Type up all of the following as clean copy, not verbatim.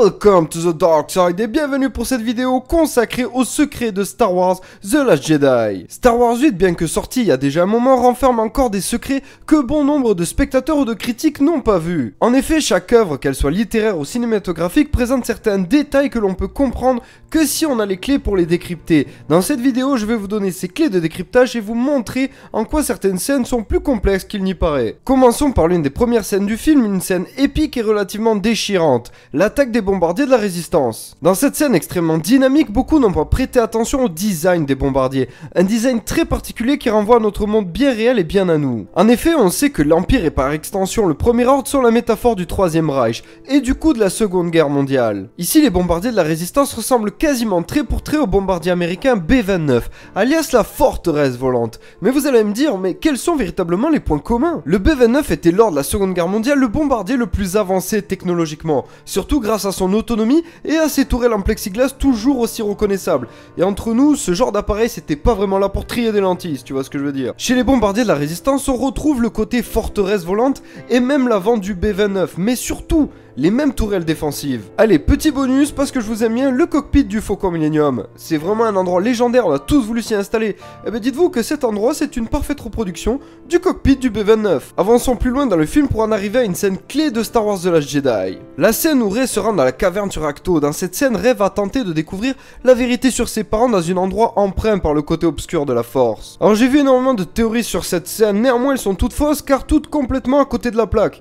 Welcome to the Dark Side et bienvenue pour cette vidéo consacrée aux secrets de Star Wars The Last Jedi. Star Wars 8, bien que sorti il y a déjà un moment, renferme encore des secrets que bon nombre de spectateurs ou de critiques n'ont pas vus. En effet, chaque œuvre, qu'elle soit littéraire ou cinématographique, présente certains détails que l'on peut comprendre que si on a les clés pour les décrypter. Dans cette vidéo, je vais vous donner ces clés de décryptage et vous montrer en quoi certaines scènes sont plus complexes qu'il n'y paraît. Commençons par l'une des premières scènes du film, une scène épique et relativement déchirante. L'attaque des bombardiers de la Résistance. Dans cette scène extrêmement dynamique, beaucoup n'ont pas prêté attention au design des bombardiers. Un design très particulier qui renvoie à notre monde bien réel et bien à nous. En effet, on sait que l'Empire et par extension le Premier Ordre sont la métaphore du Troisième Reich et du coup de la Seconde Guerre mondiale. Ici, les bombardiers de la Résistance ressemblent quasiment trait pour trait aux bombardiers américains B-29, alias la forteresse volante. Mais vous allez me dire, mais quels sont véritablement les points communs? Le B-29 était lors de la Seconde Guerre mondiale le bombardier le plus avancé technologiquement, surtout grâce à son autonomie et à ses tourelles en plexiglas toujours aussi reconnaissables. Et entre nous, ce genre d'appareil c'était pas vraiment là pour trier des lentilles, si tu vois ce que je veux dire. Chez les bombardiers de la Résistance, on retrouve le côté forteresse volante et même l'avant du B-29, mais surtout les mêmes tourelles défensives. Allez, petit bonus parce que je vous aime bien, le cockpit du Faucon Millenium. C'est vraiment un endroit légendaire, on a tous voulu s'y installer. Et ben dites-vous que cet endroit c'est une parfaite reproduction du cockpit du B-29. Avançons plus loin dans le film pour en arriver à une scène clé de Star Wars The Last Jedi. La scène où Rey se rend dans la caverne sur Ahch-To. Dans cette scène, Rey va tenter de découvrir la vérité sur ses parents dans un endroit empreint par le côté obscur de la Force. Alors j'ai vu énormément de théories sur cette scène, néanmoins elles sont toutes fausses car toutes complètement à côté de la plaque.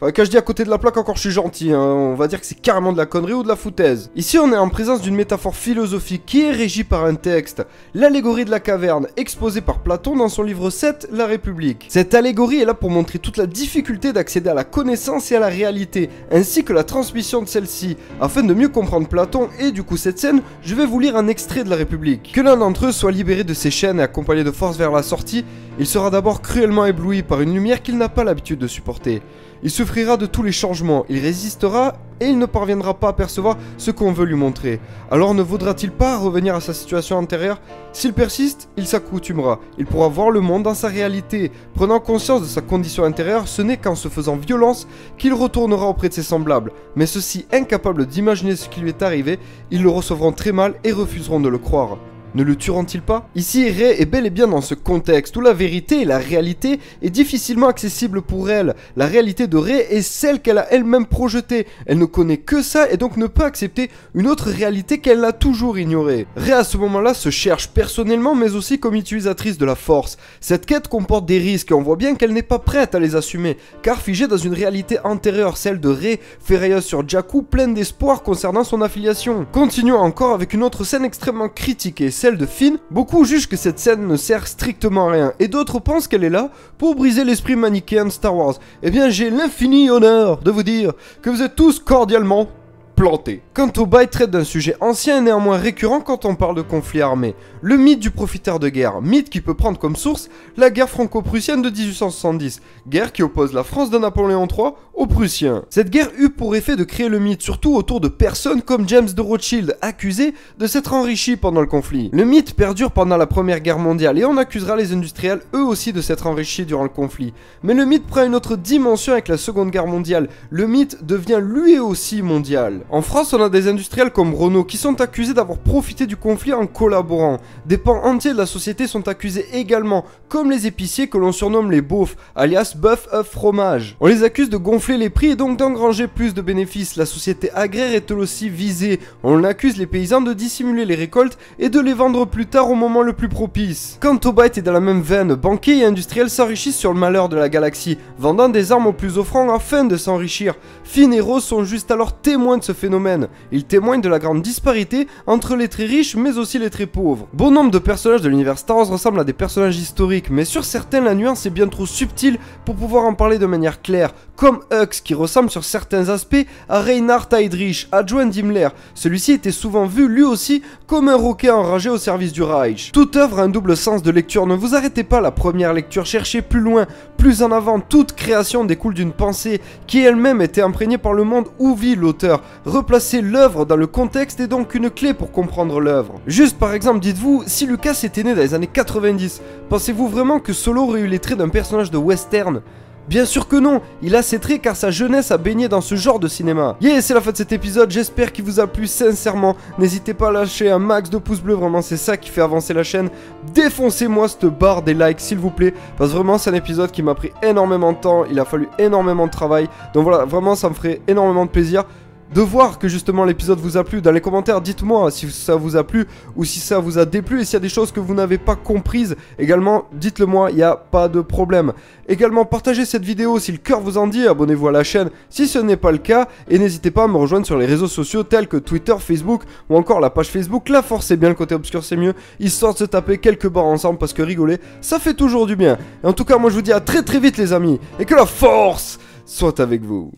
Enfin, quand je dis à côté de la plaque, encore je suis gentil, hein. On va dire que c'est carrément de la connerie ou de la foutaise. Ici, on est en présence d'une métaphore philosophique qui est régie par un texte, l'allégorie de la caverne, exposée par Platon dans son livre 7, La République. Cette allégorie est là pour montrer toute la difficulté d'accéder à la connaissance et à la réalité, ainsi que la transmission de celle-ci. Afin de mieux comprendre Platon et du coup cette scène, je vais vous lire un extrait de La République. Que l'un d'entre eux soit libéré de ses chaînes et accompagné de force vers la sortie, il sera d'abord cruellement ébloui par une lumière qu'il n'a pas l'habitude de supporter. Il souffrira de tous les changements, il résistera et il ne parviendra pas à percevoir ce qu'on veut lui montrer. Alors ne vaudra-t-il pas revenir à sa situation antérieure? S'il persiste, il s'accoutumera, il pourra voir le monde dans sa réalité. Prenant conscience de sa condition intérieure, ce n'est qu'en se faisant violence qu'il retournera auprès de ses semblables. Mais ceux-ci, incapables d'imaginer ce qui lui est arrivé, ils le recevront très mal et refuseront de le croire. Ne le tueront-ils pas? Ici, Rey est bel et bien dans ce contexte où la vérité et la réalité est difficilement accessible pour elle. La réalité de Rey est celle qu'elle a elle-même projetée. Elle ne connaît que ça et donc ne peut accepter une autre réalité qu'elle a toujours ignorée. Rey à ce moment-là se cherche personnellement mais aussi comme utilisatrice de la force. Cette quête comporte des risques et on voit bien qu'elle n'est pas prête à les assumer, car figée dans une réalité antérieure, celle de Rey, ferrailleuse sur Jakku, pleine d'espoir concernant son affiliation. Continuons encore avec une autre scène extrêmement critiquée, celle de Finn. Beaucoup jugent que cette scène ne sert strictement à rien et d'autres pensent qu'elle est là pour briser l'esprit manichéen de Star Wars. Eh bien j'ai l'infini honneur de vous dire que vous êtes tous cordialement planté. Quant au bail traite d'un sujet ancien et néanmoins récurrent quand on parle de conflit armé, le mythe du profiteur de guerre, mythe qui peut prendre comme source la guerre franco-prussienne de 1870, guerre qui oppose la France de Napoléon III aux Prussiens. Cette guerre eut pour effet de créer le mythe surtout autour de personnes comme James de Rothschild, accusé de s'être enrichi pendant le conflit. Le mythe perdure pendant la Première Guerre mondiale et on accusera les industriels eux aussi de s'être enrichis durant le conflit. Mais le mythe prend une autre dimension avec la Seconde Guerre mondiale, le mythe devient lui aussi mondial. En France, on a des industriels comme Renault qui sont accusés d'avoir profité du conflit en collaborant. Des pans entiers de la société sont accusés également, comme les épiciers que l'on surnomme les beaufs, alias bœuf, œuf, fromage. On les accuse de gonfler les prix et donc d'engranger plus de bénéfices. La société agraire est elle aussi visée. On accuse les paysans de dissimuler les récoltes et de les vendre plus tard au moment le plus propice. Quant au byte est dans la même veine, banquiers et industriels s'enrichissent sur le malheur de la galaxie, vendant des armes aux plus offrants afin de s'enrichir. Finn et Rose sont juste alors témoins de ce phénomène. Ils témoignent de la grande disparité entre les très riches mais aussi les très pauvres. Bon nombre de personnages de l'univers Star Wars ressemblent à des personnages historiques, mais sur certains la nuance est bien trop subtile pour pouvoir en parler de manière claire, comme Hux qui ressemble sur certains aspects à Reinhard Heydrich, adjoint d'Himmler. Celui-ci était souvent vu lui aussi comme un roquet enragé au service du Reich. Toute œuvre a un double sens de lecture, ne vous arrêtez pas à la première lecture, cherchez plus loin, plus en avant. Toute création découle d'une pensée qui elle-même était imprégnée par le monde où vit l'auteur. Replacer l'œuvre dans le contexte est donc une clé pour comprendre l'œuvre. Juste par exemple, dites-vous, si Lucas était né dans les années 90, pensez-vous vraiment que Solo aurait eu les traits d'un personnage de western? Bien sûr que non, il a ses traits car sa jeunesse a baigné dans ce genre de cinéma. Yeah, c'est la fin de cet épisode, j'espère qu'il vous a plu sincèrement. N'hésitez pas à lâcher un max de pouces bleus, vraiment c'est ça qui fait avancer la chaîne. Défoncez-moi cette barre des likes s'il vous plaît, parce que vraiment c'est un épisode qui m'a pris énormément de temps, il a fallu énormément de travail. Donc voilà, vraiment ça me ferait énormément de plaisir de voir que justement l'épisode vous a plu. Dans les commentaires, dites-moi si ça vous a plu ou si ça vous a déplu. Et s'il y a des choses que vous n'avez pas comprises, également, dites-le moi, il n'y a pas de problème. Également, partagez cette vidéo si le cœur vous en dit, abonnez-vous à la chaîne si ce n'est pas le cas. Et n'hésitez pas à me rejoindre sur les réseaux sociaux tels que Twitter, Facebook ou encore la page Facebook. La force c'est bien, le côté obscur c'est mieux. Histoire de se taper quelques barres ensemble parce que rigoler, ça fait toujours du bien. Et en tout cas, moi je vous dis à très vite les amis. Et que la force soit avec vous.